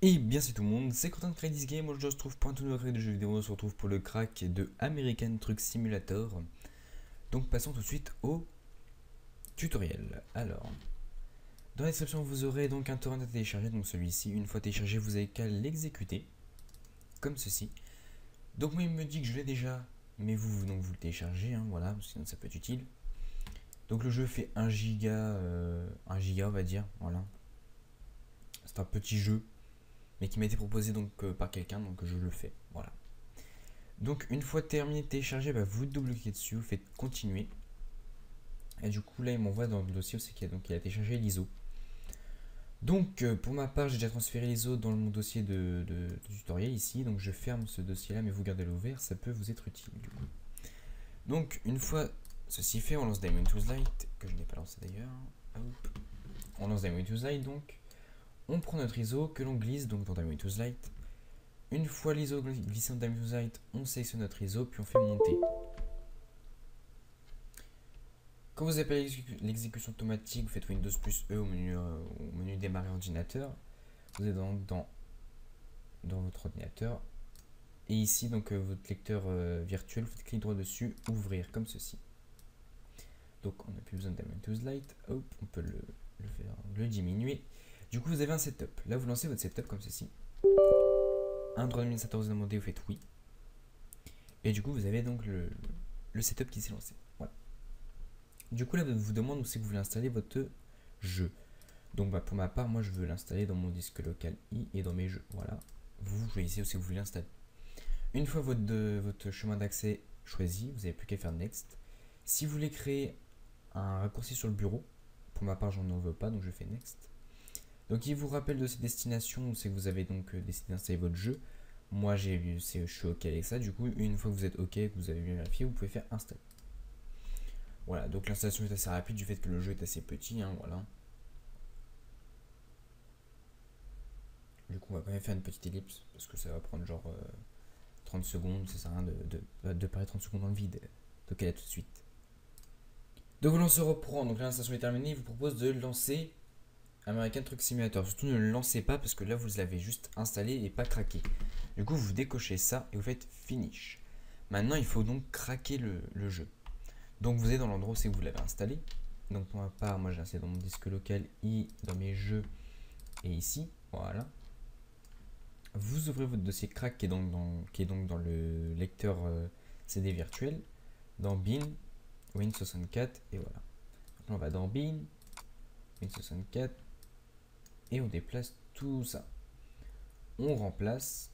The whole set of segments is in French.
Et bien c'est tout le monde, c'est Quentin de Crack This Game. Aujourd'hui on se retrouve pour un tout nouveau crack de jeux vidéo. On se retrouve pour le crack de American Truck Simulator. Donc passons tout de suite au tutoriel. Alors, dans la description vous aurez donc un torrent à télécharger. Donc celui-ci, une fois téléchargé, vous avez qu'à l'exécuter comme ceci. Donc moi il me dit que je l'ai déjà, mais vous donc vous le téléchargez, hein, voilà, sinon ça peut être utile. Donc le jeu fait 1 giga, 1 giga on va dire, voilà. C'est un petit jeu, mais qui m'a été proposé donc par quelqu'un, donc je le fais, voilà. Donc une fois terminé de télécharger, vous double-cliquez dessus, vous faites continuer. Et du coup là il m'envoie dans le dossier où c'est qu'il a téléchargé l'ISO. Donc pour ma part j'ai déjà transféré l'ISO dans mon dossier de tutoriel ici. Donc je ferme ce dossier là, mais vous gardez-le ouvert, ça peut vous être utile du coup. Donc une fois ceci fait, on lance Diamond Tools Lite, que je n'ai pas lancé d'ailleurs. On lance Diamond Tools Lite donc. On prend notre ISO que l'on glisse donc dans Diamond Tools Lite. Une fois l'ISO glissé dans Diamond Tools Lite, on sélectionne notre ISO puis on fait monter. Quand vous appelez l'exécution automatique, vous faites Windows plus E au menu démarrer ordinateur. Vous êtes dans votre ordinateur. Et ici, donc votre lecteur virtuel, vous faites clic droit dessus, ouvrir comme ceci. Donc on n'a plus besoin de Diamond Tools Lite. Hop, on peut le diminuer. Du coup, vous avez un setup. Là, vous lancez votre setup comme ceci. Un droit d'administrateur vous a demandé, vous faites oui. Et du coup, vous avez donc le setup qui s'est lancé. Voilà. Du coup, là, vous demande où c'est que vous voulez installer votre jeu. Donc, pour ma part, moi, je veux l'installer dans mon disque local I et dans mes jeux. Voilà. Vous choisissez où c'est que vous voulez l'installer. Une fois votre chemin d'accès choisi, vous n'avez plus qu'à faire Next. Si vous voulez créer un raccourci sur le bureau, pour ma part, j'en veux pas, donc je fais Next. Donc, il vous rappelle de ces destinations où c'est que vous avez donc décidé d'installer votre jeu. Moi, je suis OK avec ça. Du coup, une fois que vous êtes OK, que vous avez bien vérifié, vous pouvez faire installer. Voilà, donc l'installation est assez rapide du fait que le jeu est assez petit, hein, voilà. Du coup, on va quand même faire une petite ellipse, parce que ça va prendre genre 30 secondes, ça sert à rien de parler 30 secondes dans le vide. Donc elle est tout de suite. Donc on se reprend, donc l'installation est terminée, il vous propose de lancer American Truck Simulator. Surtout ne le lancez pas, parce que là vous l'avez juste installé et pas craqué. Du coup, vous décochez ça et vous faites Finish. Maintenant, il faut donc craquer le jeu. Donc vous êtes dans l'endroit où vous l'avez installé. Donc pour ma part, moi j'ai installé dans mon disque local I, dans mes jeux et ici, voilà. Vous ouvrez votre dossier crack qui est donc dans le lecteur CD virtuel, dans bin, Win64 et voilà. Donc là, on va dans bin, Win64 et on déplace tout ça. On remplace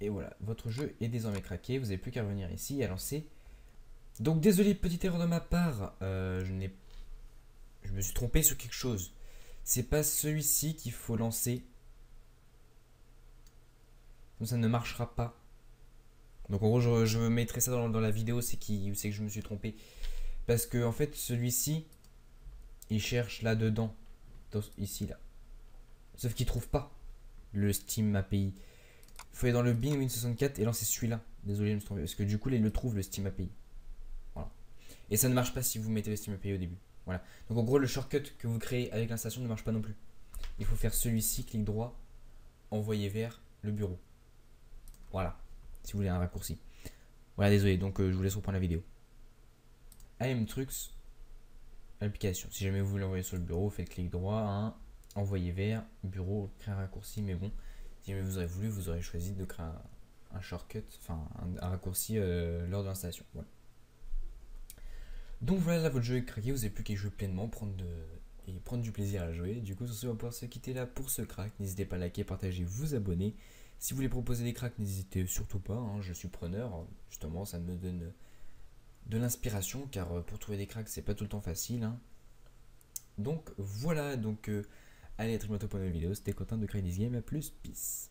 et voilà, votre jeu est désormais craqué. Vous n'avez plus qu'à revenir ici et à lancer. Donc désolé, petite erreur de ma part, je me suis trompé sur quelque chose. C'est pas celui-ci qu'il faut lancer. Donc ça ne marchera pas. Donc en gros, je mettrai ça dans la vidéo, c'est que je me suis trompé. Parce que en fait, celui-ci, il cherche là-dedans. Ici, là. Sauf qu'il trouve pas le Steam API. Il faut aller dans le bin Win64 et lancer celui-là. Désolé, je me suis trompé. Parce que du coup, là, il le trouve, le Steam API. Voilà. Et ça ne marche pas si vous mettez le Steam API au début. Voilà. Donc en gros, le shortcut que vous créez avec l'installation ne marche pas non plus. Il faut faire celui-ci, clic droit, envoyer vers le bureau. Voilà. Si vous voulez un raccourci. Voilà, désolé. Donc je vous laisse reprendre la vidéo. AM Trucks, application. Si jamais vous voulez l'envoyer sur le bureau, faites clic droit, hein, envoyer vers bureau, créer un raccourci. Mais bon, si jamais vous aurez voulu, vous aurez choisi de créer un shortcut, enfin un raccourci lors de l'installation. Voilà. Donc voilà, là votre jeu est craqué, vous n'avez plus qu'à jouer pleinement, prendre du plaisir à jouer. Du coup, sur ce, on va pouvoir se quitter là pour ce crack. N'hésitez pas à liker, partager, vous abonner. Si vous voulez proposer des cracks, n'hésitez surtout pas, hein, je suis preneur. Justement, ça me donne de l'inspiration, car pour trouver des cracks, c'est pas tout le temps facile. Hein. Donc voilà, donc allez, à très bientôt pour une nouvelle vidéo. C'était Quentin de Crack This Game, à plus, peace.